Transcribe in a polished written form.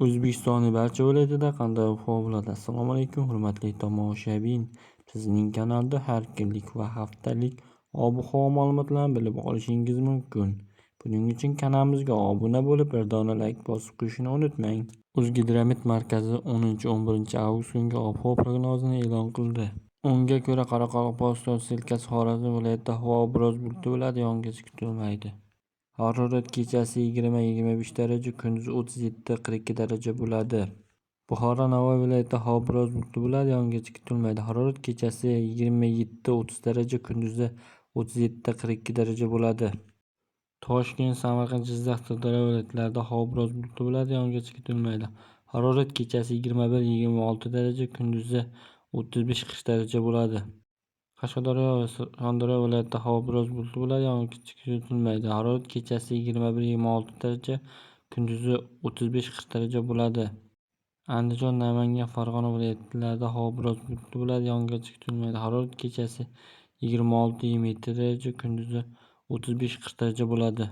O'zbekistonning barcha viloyatida qanday ob-havo bo'ladi? Assalomu alaykum, hurmatli tomoshabin. Bizning kanalda har kunlik va haftalik ob-havo ma'lumotlarini bilib olishingiz mumkin. Buning uchun kanalimizga obuna bo'lib, bir dona like bosib qo'yishni unutmang. O'zgidromet markazi 10-11 avgust kungi ob-havo prognozini e'lon qildi. Unga ko'ra, Qoraqalpog'iston, Selkasi, Xorazm viloyatida havo biroz bulutli bo'ladi, yog'ingarchilik kutilmaydi. Harorat kechasi 20-25 daraja, kunduzi 37-42 daraja bo'ladi. Buxoro, Navoiy viloyatida havo biroz bulutli bo'ladi, yog'ingarchilik kutilmaydi. Harorat kechasi 27-30 daraja, kunduzi 37-42 daraja bo'ladi. Toshkent, Samarqand, Jizzax, Sirdaryo viloyatlarida havo biroz bulutli bo'ladi, yog'ingarchilik kutilmaydi. Harorat kechasi 21-26 daraja, kunduzi 35-40 daraja bo'ladi. Qashqadaryo va Surxondaryo viloyatida havo biroz bulutli bo'ladi, yog'ingarchilik kutilmaydi. Harorat kechasi 21-26 daraja, kunduzi 35-40 daraja bo'ladi. Andijon, Namangan, Farg'ona viloyatlarida havo biroz bulutli bo'ladi, yog'ingarchilik kutilmaydi. Harorat kechasi 26-27 daraja, kunduzi 35-40 daraja bo'ladi.